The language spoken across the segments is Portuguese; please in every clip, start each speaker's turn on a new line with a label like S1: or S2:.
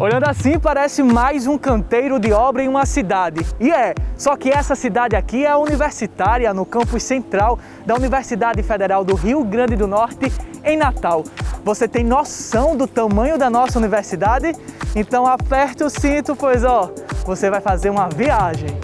S1: Olhando assim, parece mais um canteiro de obra em uma cidade. Só que essa cidade aqui é universitária, no campus central da Universidade Federal do Rio Grande do Norte, em Natal. Você tem noção do tamanho da nossa universidade? Então aperte o cinto, pois você vai fazer uma viagem.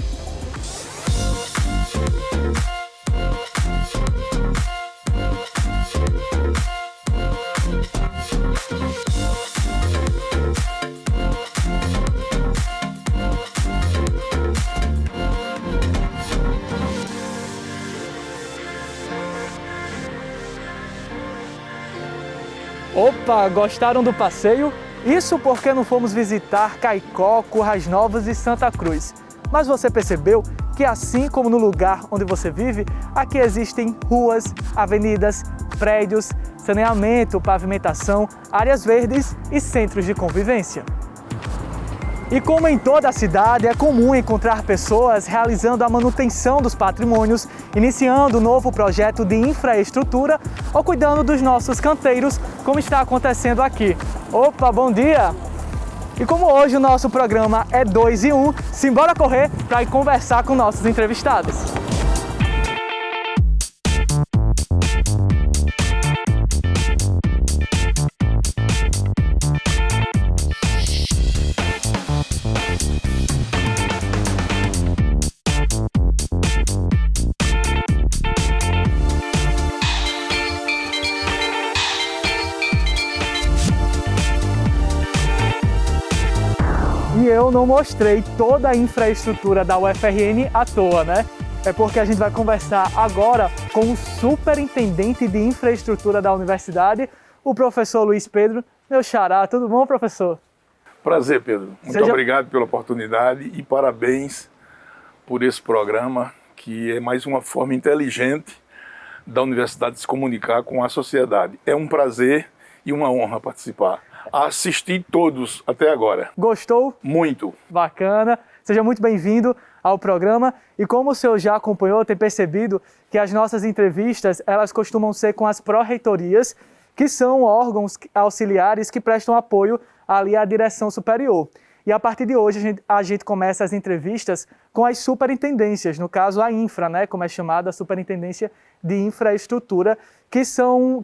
S1: Opa, gostaram do passeio? Isso porque não fomos visitar Caicó, Currais Novos e Santa Cruz. Mas você percebeu que assim como no lugar onde você vive, aqui existem ruas, avenidas, prédios, saneamento, pavimentação, áreas verdes e centros de convivência. E como em toda a cidade, é comum encontrar pessoas realizando a manutenção dos patrimônios, iniciando um novo projeto de infraestrutura ou cuidando dos nossos canteiros, como está acontecendo aqui. Opa, bom dia! E como hoje o nosso programa é 2 em 1, simbora correr para ir conversar com nossos entrevistados. E eu não mostrei toda a infraestrutura da UFRN à toa, né? É porque a gente vai conversar agora com o superintendente de infraestrutura da universidade, o professor Luiz Pedro, meu xará. Tudo bom, professor?
S2: Prazer, Pedro. Muito obrigado pela oportunidade e parabéns por esse programa, que é mais uma forma inteligente da universidade se comunicar com a sociedade. É um prazer e uma honra participar. Assisti todos até agora.
S1: Gostou?
S2: Muito.
S1: Bacana. Seja muito bem-vindo ao programa. E como o senhor já acompanhou, tem percebido que as nossas entrevistas, elas costumam ser com as pró-reitorias, que são órgãos auxiliares que prestam apoio ali à direção superior. E a partir de hoje a gente começa as entrevistas com as superintendências, no caso a infra, né, como é chamada, a Superintendência de Infraestrutura, que são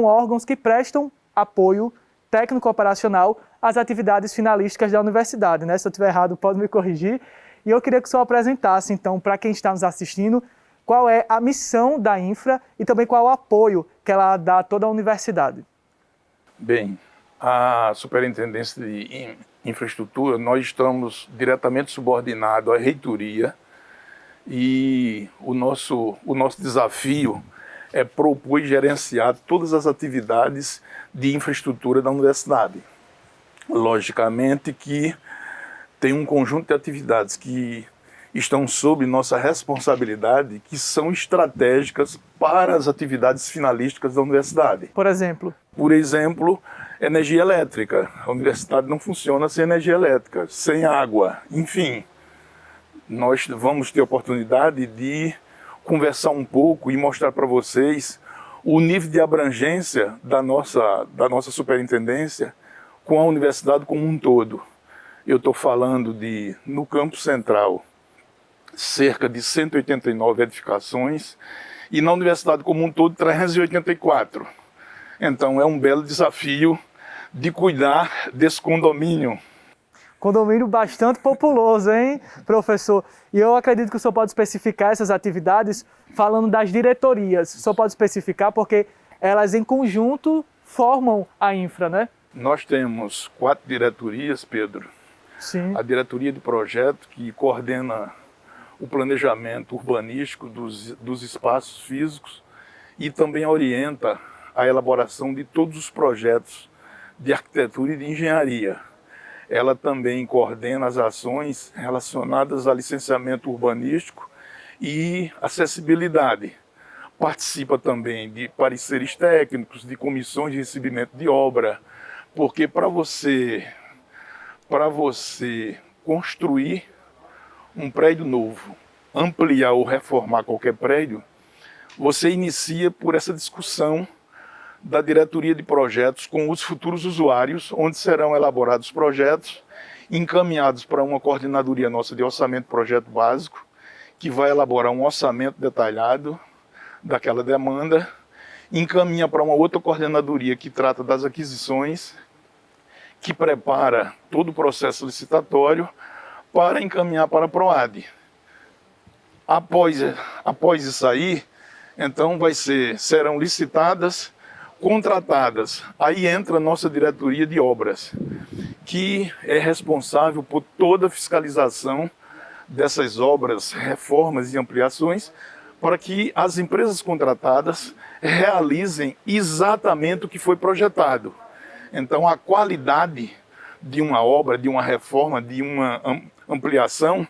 S1: órgãos que prestam apoio técnico-operacional às atividades finalísticas da universidade, né? Se eu estiver errado, pode me corrigir. E eu queria que o senhor apresentasse, então, para quem está nos assistindo, qual é a missão da infra e também qual é o apoio que ela dá a toda a universidade.
S2: Bem, a Superintendência de Infraestrutura, nós estamos diretamente subordinados à reitoria e o nosso desafio é propor e gerenciar todas as atividades de infraestrutura da universidade. Logicamente que tem um conjunto de atividades que estão sob nossa responsabilidade, que são estratégicas para as atividades finalísticas da universidade.
S1: Por exemplo?
S2: Por exemplo, energia elétrica. A universidade não funciona sem energia elétrica, sem água, enfim. Nós vamos ter a oportunidade de conversar um pouco e mostrar para vocês o nível de abrangência da nossa superintendência com a universidade como um todo. Eu estou falando de, no campus central, cerca de 189 edificações e na universidade como um todo, 384. Então é um belo desafio de cuidar desse condomínio.
S1: Condomínio bastante populoso, hein, professor? E eu acredito que o senhor pode especificar essas atividades falando das diretorias. O senhor pode especificar porque elas em conjunto formam a infra, né?
S2: Nós temos 4 diretorias, Pedro.
S1: Sim.
S2: A diretoria de projeto, que coordena o planejamento urbanístico dos espaços físicos e também orienta a elaboração de todos os projetos de arquitetura e de engenharia. Ela também coordena as ações relacionadas a licenciamento urbanístico e acessibilidade. Participa também de pareceres técnicos, de comissões de recebimento de obra, porque para você construir um prédio novo, ampliar ou reformar qualquer prédio, você inicia por essa discussão da diretoria de projetos com os futuros usuários, onde serão elaborados projetos, encaminhados para uma coordenadoria nossa de orçamento projeto básico, que vai elaborar um orçamento detalhado daquela demanda, encaminha para uma outra coordenadoria que trata das aquisições, que prepara todo o processo licitatório para encaminhar para a PROAD. Após isso aí, então serão licitadas, contratadas. Aí entra a nossa diretoria de obras, que é responsável por toda a fiscalização dessas obras, reformas e ampliações, para que as empresas contratadas realizem exatamente o que foi projetado. Então, a qualidade de uma obra, de uma reforma, de uma ampliação,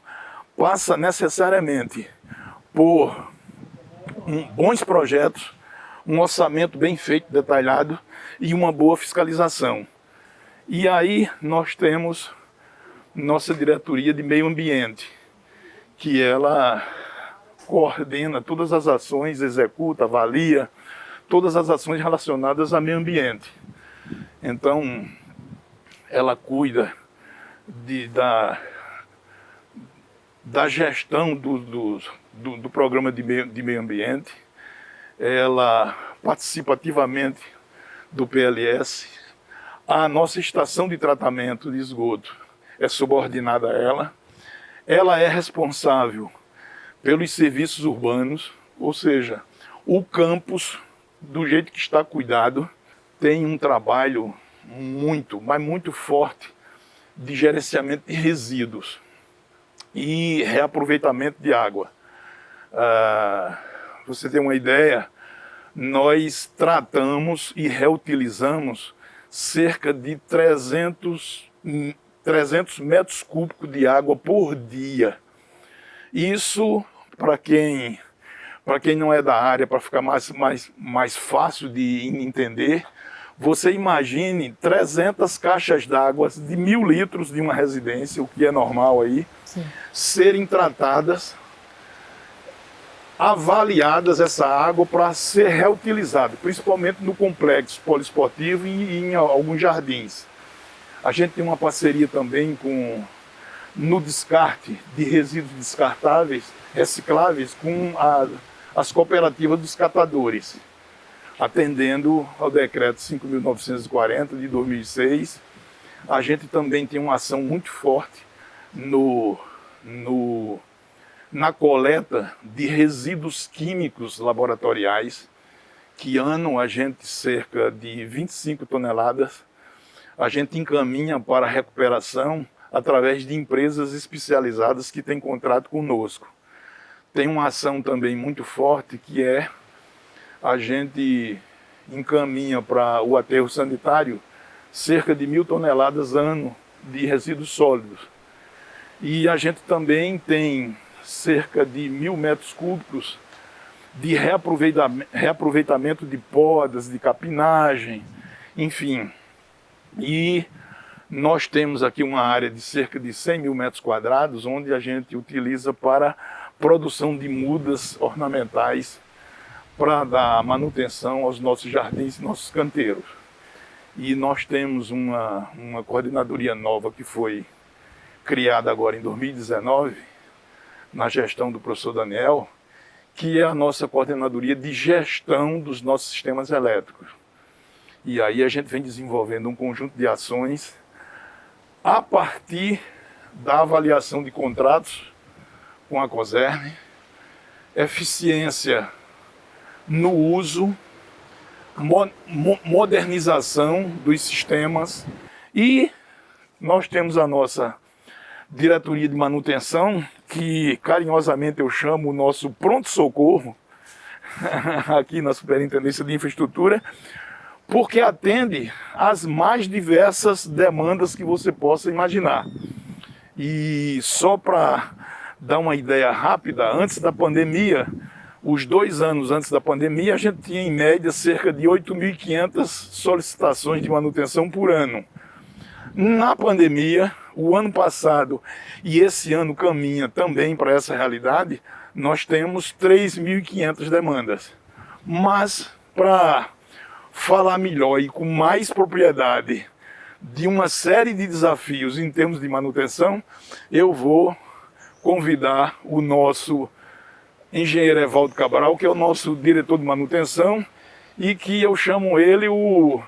S2: passa necessariamente por bons projetos, um orçamento bem feito, detalhado e uma boa fiscalização. E aí nós temos nossa diretoria de meio ambiente, que ela coordena todas as ações, executa, avalia todas as ações relacionadas ao meio ambiente. Então, ela cuida da gestão do programa de meio ambiente, ela participa ativamente do PLS, a nossa estação de tratamento de esgoto é subordinada a ela é responsável pelos serviços urbanos, ou seja, o campus, do jeito que está cuidado, tem um trabalho muito forte de gerenciamento de resíduos e reaproveitamento de água. Você tem uma ideia, nós tratamos e reutilizamos cerca de 300 metros cúbicos de água por dia. Isso, para quem não é da área, para ficar mais fácil de entender, você imagine 300 caixas d'água de 1.000 litros de uma residência, o que é normal aí, sim, serem tratadas, avaliadas essa água para ser reutilizada, principalmente no complexo poliesportivo e em alguns jardins. A gente tem uma parceria também no descarte de resíduos descartáveis, recicláveis, com as cooperativas dos catadores, atendendo ao decreto 5.940 de 2006. A gente também tem uma ação muito forte na coleta de resíduos químicos laboratoriais, que ano a gente cerca de 25 toneladas, a gente encaminha para a recuperação através de empresas especializadas que têm contrato conosco. Tem uma ação também muito forte que é a gente encaminha para o aterro sanitário cerca de 1.000 toneladas ano de resíduos sólidos. E a gente também tem cerca de 1.000 metros cúbicos de reaproveitamento de podas, de capinagem, enfim. E nós temos aqui uma área de cerca de 100.000 metros quadrados, onde a gente utiliza para produção de mudas ornamentais para dar manutenção aos nossos jardins e nossos canteiros. E nós temos uma coordenadoria nova que foi criada agora em 2019, na gestão do professor Daniel, que é a nossa coordenadoria de gestão dos nossos sistemas elétricos. E aí a gente vem desenvolvendo um conjunto de ações a partir da avaliação de contratos com a COSERN, eficiência no uso, modernização dos sistemas, e nós temos a nossa diretoria de manutenção, que carinhosamente eu chamo o nosso pronto-socorro, aqui na Superintendência de Infraestrutura, porque atende às mais diversas demandas que você possa imaginar. E só para dar uma ideia rápida, antes da pandemia, os 2 anos antes da pandemia, a gente tinha em média cerca de 8.500 solicitações de manutenção por ano. Na pandemia, o ano passado e esse ano caminha também para essa realidade, nós temos 3.500 demandas. Mas para falar melhor e com mais propriedade de uma série de desafios em termos de manutenção, eu vou convidar o nosso engenheiro Evaldo Cabral, que é o nosso diretor de manutenção, e que eu chamo ele o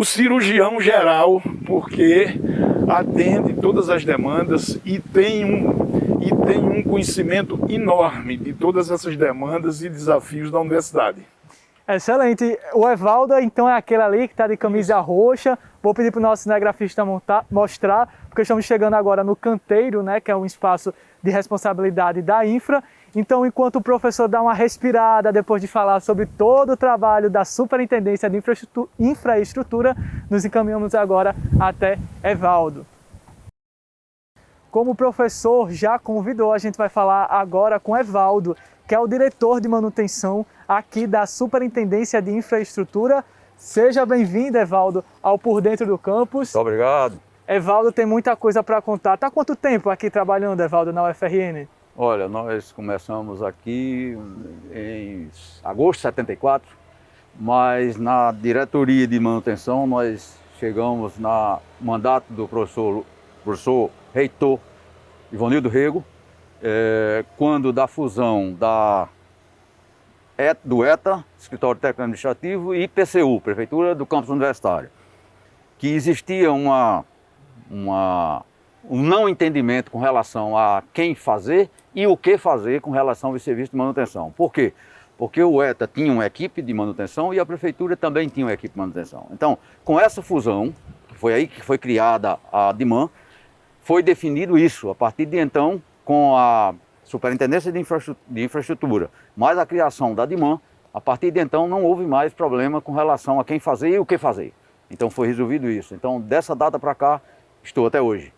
S2: cirurgião geral, porque atende todas as demandas e tem um conhecimento enorme de todas essas demandas e desafios da universidade.
S1: Excelente. O Evaldo, então, é aquele ali que está de camisa roxa. Vou pedir para o nosso cinegrafista mostrar, porque estamos chegando agora no canteiro, né, que é um espaço de responsabilidade da Infra. Então, enquanto o professor dá uma respirada depois de falar sobre todo o trabalho da Superintendência de Infraestrutura, nos encaminhamos agora até Evaldo. Como o professor já convidou, a gente vai falar agora com Evaldo, que é o diretor de manutenção aqui da Superintendência de Infraestrutura. Seja bem-vindo, Evaldo, ao Por Dentro do Campus.
S3: Muito obrigado.
S1: Evaldo tem muita coisa para contar. Está há quanto tempo aqui trabalhando, Evaldo, na UFRN?
S3: Olha, nós começamos aqui em agosto de 74, mas na diretoria de manutenção nós chegamos no mandato do professor reitor Ivanildo Rego, quando da fusão do ETA, Escritório Técnico Administrativo, e PCU, Prefeitura do Campus Universitário, que existia um não entendimento com relação a quem fazer e o que fazer com relação ao serviço de manutenção. Por quê? Porque o ETA tinha uma equipe de manutenção e a Prefeitura também tinha uma equipe de manutenção. Então, com essa fusão, que foi aí que foi criada a DIMAN, foi definido isso. A partir de então, com a Superintendência de Infraestrutura, mais a criação da DIMAN, a partir de então não houve mais problema com relação a quem fazer e o que fazer. Então foi resolvido isso. Então, dessa data para cá, estou até hoje.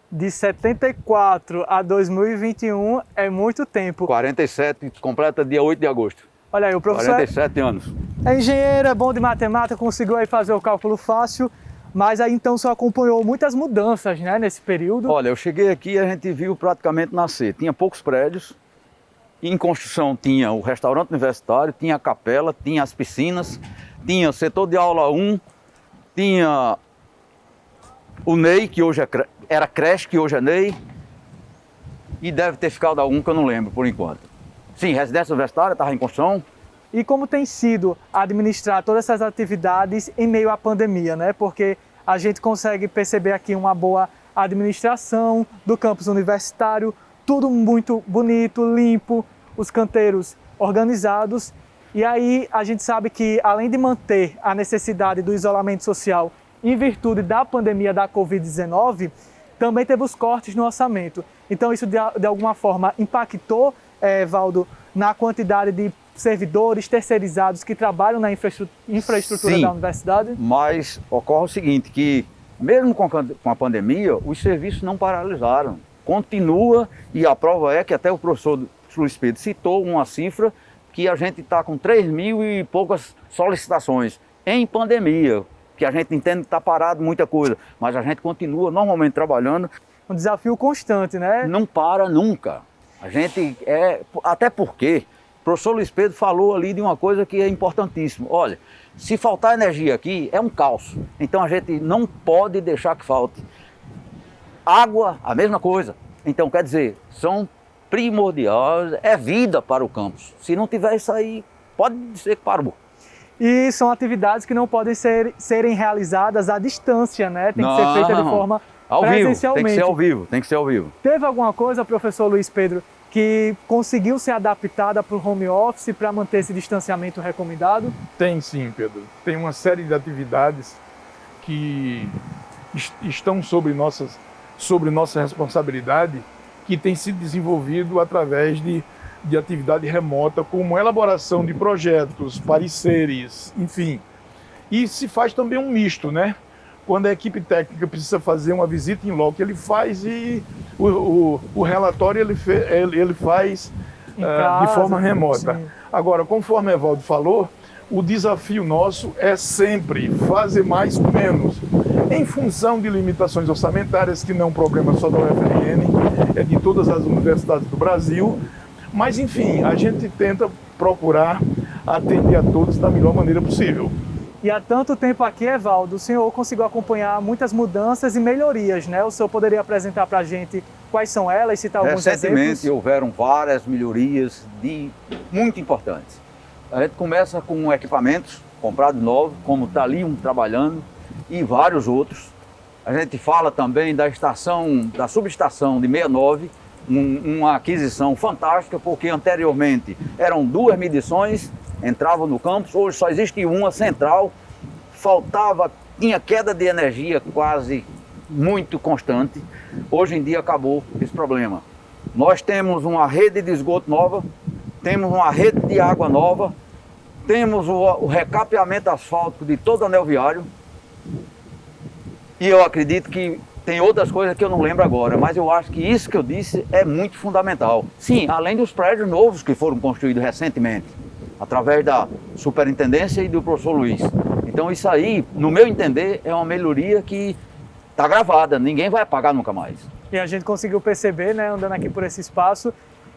S1: De 74 a 2021 é muito tempo.
S3: 47, completa dia 8 de agosto.
S1: Olha aí, o professor
S3: 47 anos.
S1: É engenheiro, é bom de matemática, conseguiu aí fazer o cálculo fácil, mas aí então só acompanhou muitas mudanças, né, nesse período.
S3: Olha, eu cheguei aqui e a gente viu praticamente nascer. Tinha poucos prédios, em construção tinha o restaurante universitário, tinha a capela, tinha as piscinas, tinha o setor de aula 1, tinha o NEI, que hoje era creche, que hoje é NEI, e deve ter ficado algum que eu não lembro por enquanto. Sim, residência universitária estava em construção.
S1: E como tem sido administrar todas essas atividades em meio à pandemia, né? Porque a gente consegue perceber aqui uma boa administração do campus universitário, tudo muito bonito, limpo, os canteiros organizados. E aí a gente sabe que, além de manter a necessidade do isolamento social em virtude da pandemia da Covid-19, também teve os cortes no orçamento. Então isso de alguma forma impactou, Evaldo, na quantidade de servidores terceirizados que trabalham na infraestrutura
S3: Sim,
S1: da universidade?
S3: Mas ocorre o seguinte, que mesmo com a pandemia, os serviços não paralisaram. Continua, e a prova é que até o professor Luiz Pedro citou uma cifra que a gente está com 3.000 e poucas solicitações em pandemia, que a gente entende que está parado muita coisa, mas a gente continua normalmente trabalhando.
S1: Um desafio constante, né?
S3: Não para nunca. A gente até porque o professor Luiz Pedro falou ali de uma coisa que é importantíssima. Olha, se faltar energia aqui, é um caos. Então a gente não pode deixar que falte. Água, a mesma coisa. Então, quer dizer, são primordiais, é vida para o campus. Se não tiver isso aí, pode dizer que parou.
S1: E são atividades que não podem serem realizadas à distância, né? Tem que ser feita de forma presencialmente.
S3: Tem que ser ao vivo, tem que ser ao vivo.
S1: Teve alguma coisa, professor Luiz Pedro, que conseguiu ser adaptada para o home office para manter esse distanciamento recomendado?
S2: Tem sim, Pedro. Tem uma série de atividades que estão sobre nossa responsabilidade, que tem sido desenvolvido através de atividade remota, como elaboração de projetos, pareceres, enfim. E se faz também um misto, né? Quando a equipe técnica precisa fazer uma visita em loco, ele faz, e o relatório ele faz de forma remota. Sim. Agora, conforme o Evaldo falou, o desafio nosso é sempre fazer mais com menos, em função de limitações orçamentárias, que não é um problema só da UFRN, é de todas as universidades do Brasil. Mas, enfim, a gente tenta procurar atender a todos da melhor maneira possível.
S1: E há tanto tempo aqui, Evaldo, o senhor conseguiu acompanhar muitas mudanças e melhorias, né? O senhor poderia apresentar para a gente quais são elas, citar alguns exemplos?
S3: Recentemente houveram várias melhorias muito importantes. A gente começa com equipamentos comprados novos, como está ali um trabalhando, e vários outros. A gente fala também da subestação de 69, uma aquisição fantástica, porque anteriormente eram 2 medições, entravam no campus, hoje só existe uma central, tinha queda de energia quase muito constante. Hoje em dia acabou esse problema. Nós temos uma rede de esgoto nova, temos uma rede de água nova, temos o recapeamento asfáltico de todo o anel viário, e eu acredito que tem outras coisas que eu não lembro agora, mas eu acho que isso que eu disse é muito fundamental. Sim, além dos prédios novos que foram construídos recentemente, através da superintendência e do professor Luiz. Então isso aí, no meu entender, é uma melhoria que está gravada, ninguém vai apagar nunca mais.
S1: E a gente conseguiu perceber, né, andando aqui por esse espaço,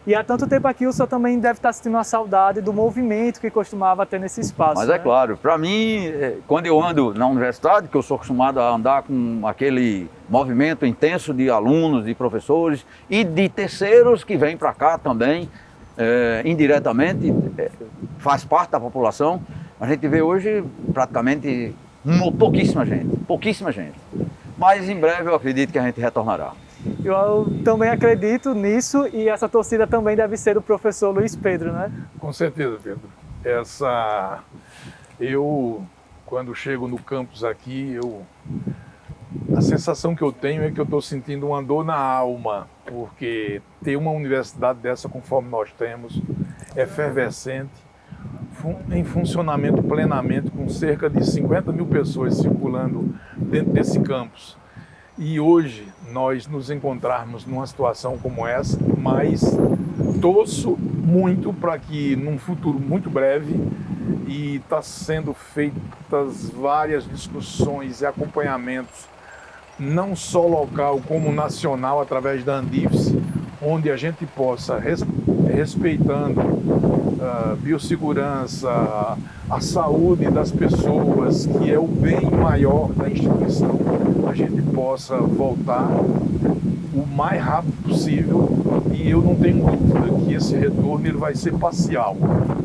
S1: e há tanto tempo aqui o senhor também deve estar sentindo uma saudade do movimento que costumava ter nesse espaço.
S3: Mas
S1: né?
S3: é claro, para mim, quando eu ando na universidade, que eu sou acostumado a andar com aquele movimento intenso de alunos, de professores e de terceiros que vêm para cá também, indiretamente, faz parte da população, a gente vê hoje praticamente pouquíssima gente. Mas em breve eu acredito que a gente retornará.
S1: Eu também acredito nisso e essa torcida também deve ser do professor Luiz Pedro, né?
S2: Com certeza, Pedro. Eu, quando chego no campus aqui, a sensação que eu tenho é que eu estou sentindo uma dor na alma, porque ter uma universidade dessa, conforme nós temos, efervescente, em funcionamento plenamente, com cerca de 50 mil pessoas circulando dentro desse campus. E hoje nós nos encontrarmos numa situação como essa, mas torço muito para que num futuro muito breve, e está sendo feitas várias discussões e acompanhamentos, não só local como nacional, através da Andifes, onde a gente possa, respeitando a biossegurança, a saúde das pessoas, que é o bem maior da instituição, a gente possa voltar o mais rápido possível. E eu não tenho dúvida que esse retorno ele vai ser parcial,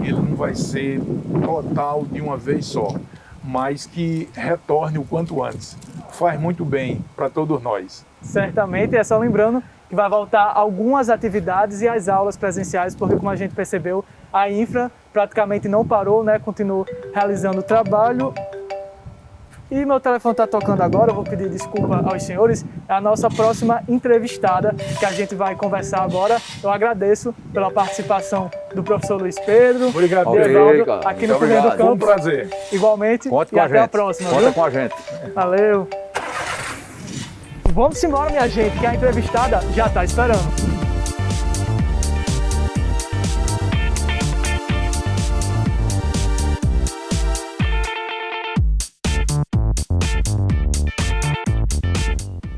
S2: ele não vai ser total de uma vez só, mas que retorne o quanto antes. Faz muito bem para todos nós.
S1: Certamente, é só lembrando que vai voltar algumas atividades e as aulas presenciais, porque como a gente percebeu, a infra praticamente não parou, né? Continua realizando o trabalho. E meu telefone está tocando agora, eu vou pedir desculpa aos senhores. É a nossa próxima entrevistada que a gente vai conversar agora. Eu agradeço pela participação do professor Luiz Pedro.
S2: Obrigado,
S1: Evaldo, aqui no primeiro do campo.
S2: Foi um prazer.
S1: Igualmente.
S3: Conte
S1: e
S3: com
S1: até
S3: a gente.
S1: a próxima.
S3: Conta
S1: viu?
S3: com a gente.
S1: Valeu. Vamos embora, minha gente, que a entrevistada já está esperando.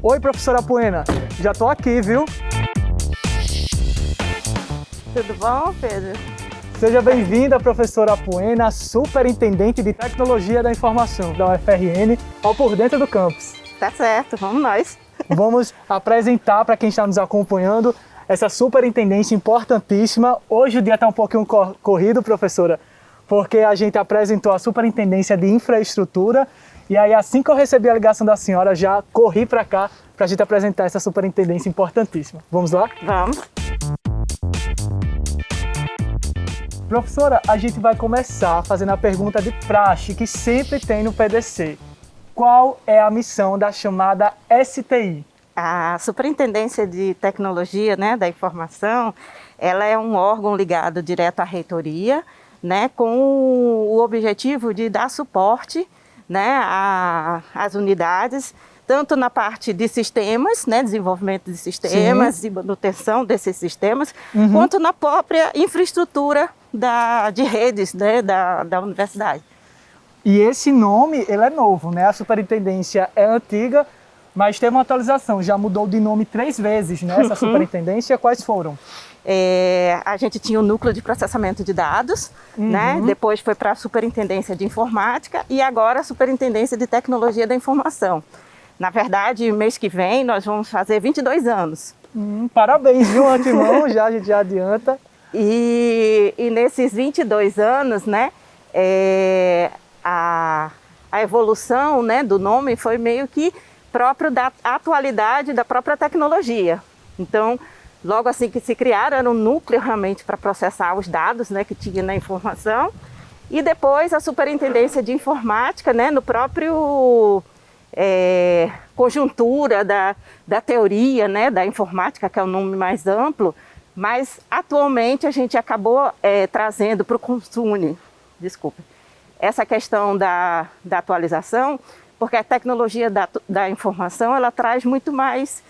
S1: Oi, professora Apuena, já tô aqui, viu?
S4: Tudo bom, Pedro?
S1: Seja bem-vinda, professora Apuena, superintendente de Tecnologia da Informação da UFRN, ao Por Dentro do Campus.
S4: Tá certo, vamos nós.
S1: Vamos apresentar para quem está nos acompanhando essa superintendência importantíssima. Hoje o dia está um pouquinho corrido, professora, porque a gente apresentou a superintendência de infraestrutura. E aí, assim que eu recebi a ligação da senhora, já corri para cá para a gente apresentar essa superintendência importantíssima. Vamos lá?
S4: Vamos.
S1: Professora, a gente vai começar fazendo a pergunta de praxe que sempre tem no PDC. Qual é a missão da chamada STI?
S4: A Superintendência de Tecnologia, né, da Informação, ela é um órgão ligado direto à reitoria, né, com o objetivo de dar suporte, né, às unidades, tanto na parte de sistemas, né, desenvolvimento de sistemas e manutenção desses sistemas, quanto na própria infraestrutura de redes, né, da universidade.
S1: E esse nome, ele é novo, né? A superintendência é antiga, Mas teve uma atualização, já mudou de nome 3 vezes, né? Essa superintendência, quais foram?
S4: A gente tinha o núcleo de processamento de dados, né? Depois foi para a Superintendência de Informática e agora a Superintendência de Tecnologia da Informação. Na verdade, mês que vem nós vamos fazer 22 anos.
S1: Parabéns, viu, antemão, a gente já adianta.
S4: E nesses 22 anos, né, a evolução, né, do nome foi meio que próprio da atualidade da própria tecnologia. Então, logo assim que se criaram, era um núcleo realmente para processar os dados, né, que tinha na informação. E depois a Superintendência de Informática, né, no próprio conjuntura da teoria, né, da informática, que é o nome mais amplo, mas atualmente a gente acabou trazendo para o Consune, essa questão da atualização, porque a tecnologia da informação ela traz muito mais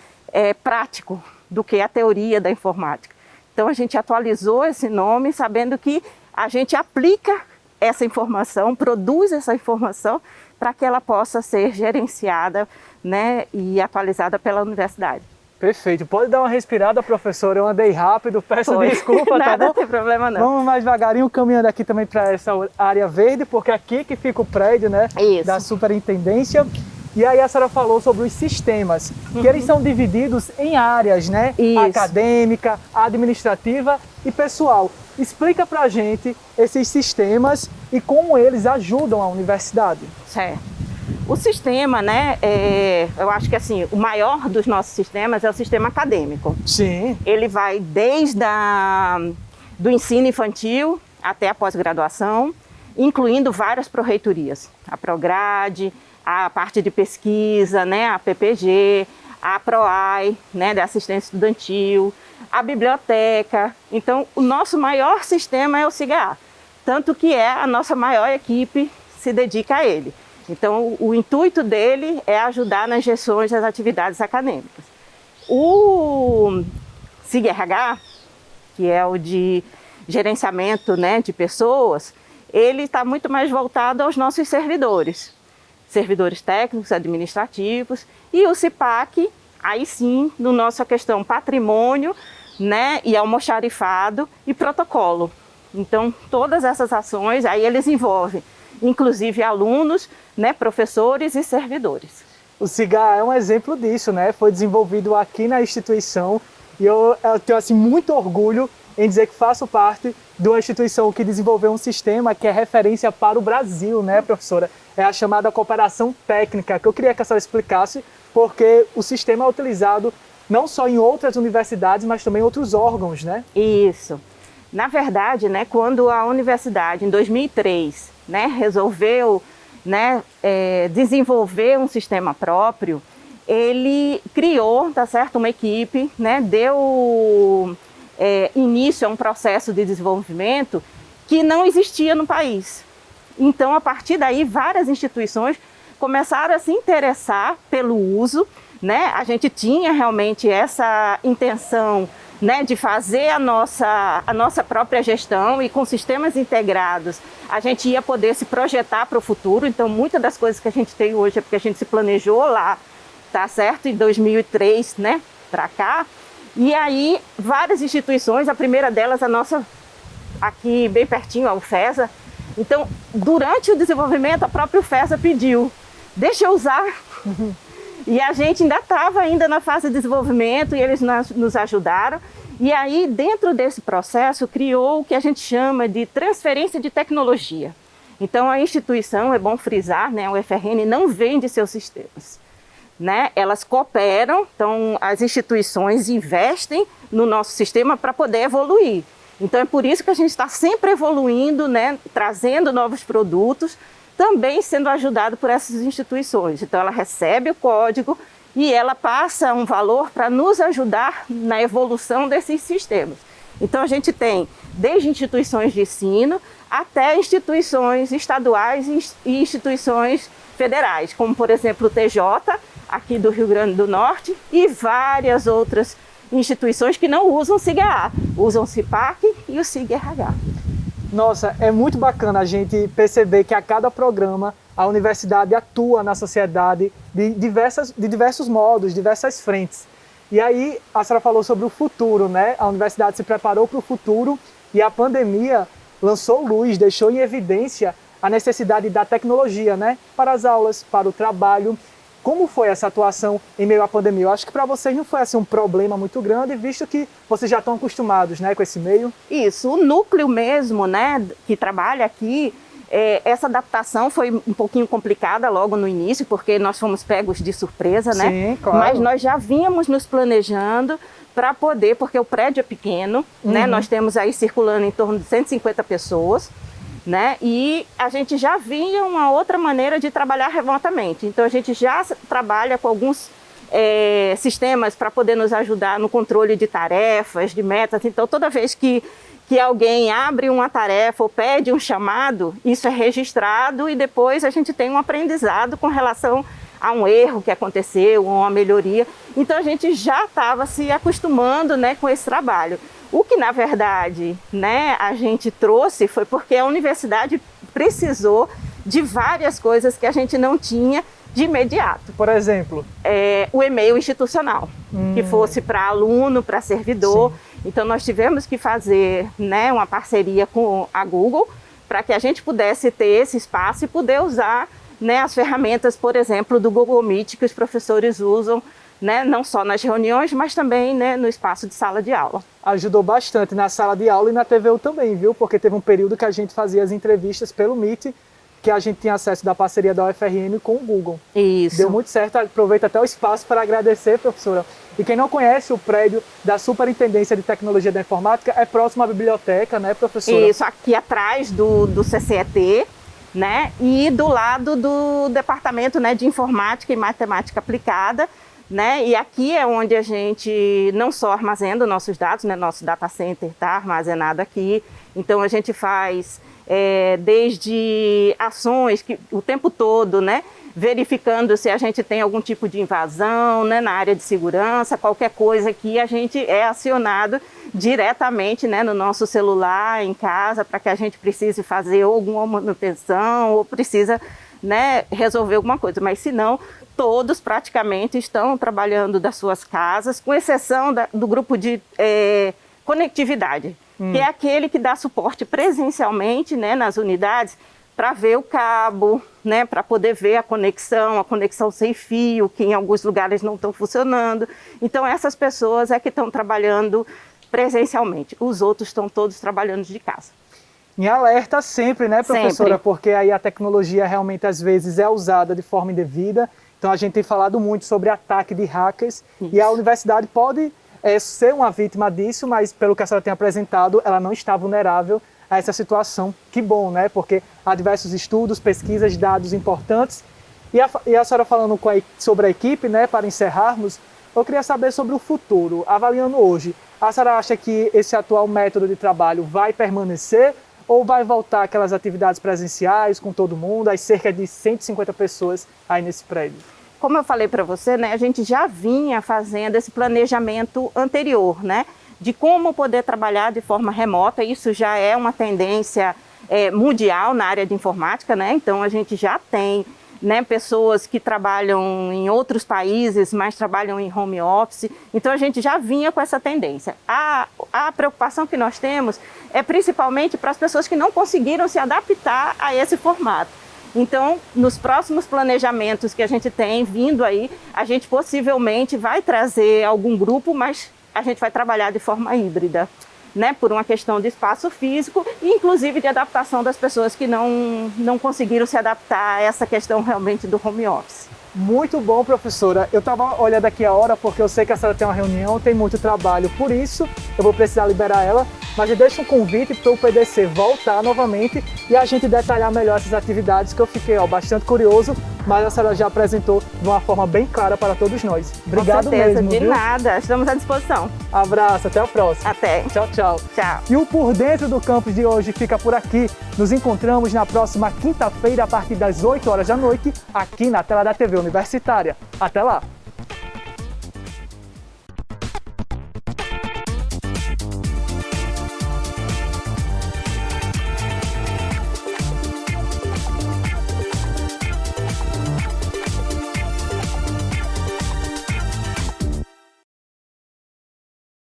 S4: prático do que a teoria da informática. Então a gente atualizou esse nome sabendo que a gente aplica essa informação, produz essa informação para que ela possa ser gerenciada, né, e atualizada pela universidade.
S1: Perfeito. Pode dar uma respirada, professora? Eu andei rápido, peço desculpa, tá bom?
S4: Não tem problema não.
S1: Vamos mais devagarinho, caminhando aqui também para essa área verde, porque aqui que fica o prédio, né, da superintendência. E aí a senhora falou sobre os sistemas, que eles são divididos em áreas, né? Acadêmica, administrativa e pessoal. Explica pra gente esses sistemas e como eles ajudam a universidade.
S4: Certo. O sistema, né, eu acho que assim, o maior dos nossos sistemas é o sistema acadêmico.
S1: Sim.
S4: Ele vai desde do ensino infantil até a pós-graduação, incluindo várias pró-reitorias. A Prograde, a parte de pesquisa, né, a PPG, a PROAI, né, da assistência estudantil, a biblioteca. Então, o nosso maior sistema é o SIGA, tanto que a nossa maior equipe se dedica a ele. Então, o intuito dele é ajudar nas gestões das atividades acadêmicas. O SIG-RH, que é o de gerenciamento, né, de pessoas, ele está muito mais voltado aos nossos servidores técnicos, administrativos, e o CIPAC, aí sim, no nossa questão patrimônio, né, e almoxarifado e protocolo. Então, todas essas ações, aí eles envolvem, inclusive alunos, né, professores e servidores.
S1: O SIGA é um exemplo disso, né? Foi desenvolvido aqui na instituição e eu tenho assim, muito orgulho em dizer que faço parte de uma instituição que desenvolveu um sistema que é referência para o Brasil, né, professora? É a chamada cooperação técnica, que eu queria que a senhora explicasse, porque o sistema é utilizado não só em outras universidades, mas também em outros órgãos, né?
S4: Isso. Na verdade, né, quando a universidade, em 2003, né, resolveu, né, desenvolver um sistema próprio, ele criou, tá certo, uma equipe, né, deu início a um processo de desenvolvimento que não existia no país. Então, a partir daí, várias instituições começaram a se interessar pelo uso, né? A gente tinha realmente essa intenção, né, de fazer a nossa própria gestão, e com sistemas integrados a gente ia poder se projetar para o futuro. Então, muitas das coisas que a gente tem hoje é porque a gente se planejou lá, tá certo? Em 2003, né, para cá. E aí, várias instituições, a primeira delas, a nossa, aqui bem pertinho, a UFESA. Então, durante o desenvolvimento, a própria UFESA pediu, deixa eu usar. E a gente ainda estava na fase de desenvolvimento e eles nos ajudaram. E aí, dentro desse processo, criou o que a gente chama de transferência de tecnologia. Então, a instituição, é bom frisar, né, o UFRN não vende seus sistemas, né? Elas cooperam, então as instituições investem no nosso sistema para poder evoluir. Então, é por isso que a gente está sempre evoluindo, né, trazendo novos produtos, também sendo ajudado por essas instituições. Então, ela recebe o código e ela passa um valor para nos ajudar na evolução desses sistemas. Então, a gente tem desde instituições de ensino até instituições estaduais e instituições federais, como, por exemplo, o TJ, aqui do Rio Grande do Norte, e várias outras instituições que não usam SIGA, usam o CIPAC e o SIG-RH.
S1: Nossa, é muito bacana a gente perceber que a cada programa a universidade atua na sociedade de diversos modos, diversas frentes. E aí, a senhora falou sobre o futuro, né? A universidade se preparou para o futuro e a pandemia lançou luz, deixou em evidência a necessidade da tecnologia, né? Para as aulas, para o trabalho. Como foi essa atuação em meio à pandemia? Eu acho que para vocês não foi assim um problema muito grande, visto que vocês já estão acostumados, né, com esse meio.
S4: Isso, o núcleo mesmo, né, que trabalha aqui, essa adaptação foi um pouquinho complicada logo no início, porque nós fomos pegos de surpresa, né?
S1: Sim, claro.
S4: Mas nós já vínhamos nos planejando para poder, porque o prédio é pequeno, né? Nós temos aí circulando em torno de 150 pessoas, né? E a gente já via uma outra maneira de trabalhar remotamente. Então a gente já trabalha com alguns sistemas para poder nos ajudar no controle de tarefas, de metas. Então toda vez que alguém abre uma tarefa ou pede um chamado, isso é registrado e depois a gente tem um aprendizado com relação a um erro que aconteceu, ou uma melhoria. Então a gente já estava se acostumando, né, com esse trabalho. O que, na verdade, né, a gente trouxe foi porque a universidade precisou de várias coisas que a gente não tinha de imediato.
S1: Por exemplo?
S4: O e-mail institucional, que fosse para aluno, para servidor. Sim. Então, nós tivemos que fazer, né, uma parceria com a Google para que a gente pudesse ter esse espaço e poder usar, né, as ferramentas, por exemplo, do Google Meet que os professores usam, né, não só nas reuniões, mas também, né, no espaço de sala de aula.
S1: Ajudou bastante na sala de aula e na TVU também, viu? Porque teve um período que a gente fazia as entrevistas pelo Meet, que a gente tinha acesso da parceria da UFRN com o Google.
S4: Isso.
S1: Deu muito certo, aproveito até o espaço para agradecer, professora. E quem não conhece o prédio da Superintendência de Tecnologia da Informática é próximo à biblioteca, né, professora?
S4: Isso, aqui atrás do CCET, né, e do lado do Departamento, né, de Informática e Matemática Aplicada, né, e aqui é onde a gente não só armazena os nossos dados, né, nosso data center está armazenado aqui, então a gente faz desde ações que o tempo todo, né, verificando se a gente tem algum tipo de invasão, né, na área de segurança, qualquer coisa que a gente é acionado diretamente, né, no nosso celular, em casa, para que a gente precise fazer alguma manutenção ou precisa, né, resolver alguma coisa. Mas se não, todos praticamente estão trabalhando das suas casas, com exceção do grupo de conectividade, que é aquele que dá suporte presencialmente, né, nas unidades, para ver o cabo, né, para poder ver a conexão sem fio, que em alguns lugares não estão funcionando. Então essas pessoas é que estão trabalhando presencialmente, os outros estão todos trabalhando de casa.
S1: Em alerta sempre, né, professora?
S4: Sempre.
S1: Porque aí a tecnologia realmente às vezes é usada de forma indevida. Então a gente tem falado muito sobre ataque de hackers. Isso. E a universidade pode ser uma vítima disso, mas pelo que a senhora tem apresentado, ela não está vulnerável a essa situação. Que bom, né? Porque há diversos estudos, pesquisas, dados importantes. E a senhora falando sobre a equipe, né, para encerrarmos, eu queria saber sobre o futuro. Avaliando hoje, a senhora acha que esse atual método de trabalho vai permanecer ou vai voltar aquelas atividades presenciais com todo mundo, as cerca de 150 pessoas aí nesse prédio?
S4: Como eu falei para você, né, a gente já vinha fazendo esse planejamento anterior, né, de como poder trabalhar de forma remota. Isso já é uma tendência mundial na área de informática, né? Então a gente já tem, né, pessoas que trabalham em outros países, mas trabalham em home office. Então a gente já vinha com essa tendência. A preocupação que nós temos é principalmente para as pessoas que não conseguiram se adaptar a esse formato. Então, nos próximos planejamentos que a gente tem vindo aí, a gente possivelmente vai trazer algum grupo, mas a gente vai trabalhar de forma híbrida, né? Por uma questão de espaço físico e inclusive de adaptação das pessoas que não conseguiram se adaptar a essa questão realmente do home office.
S1: Muito bom, professora. Eu estava olhando aqui a hora porque eu sei que a senhora tem uma reunião, tem muito trabalho, por isso eu vou precisar liberar ela, mas eu deixo um convite para o PDC voltar novamente e a gente detalhar melhor essas atividades que eu fiquei bastante curioso, mas a senhora já apresentou de uma forma bem clara para todos nós. Obrigado.
S4: Com certeza,
S1: mesmo,
S4: de
S1: viu?
S4: nada, estamos à disposição.
S1: Abraço, até a próxima.
S4: Até.
S1: Tchau, tchau.
S4: Tchau.
S1: E o Por Dentro do Campus de hoje fica por aqui. Nos encontramos na próxima quinta-feira, a partir das 8 horas da noite, aqui na tela da TV Universitária. Até lá!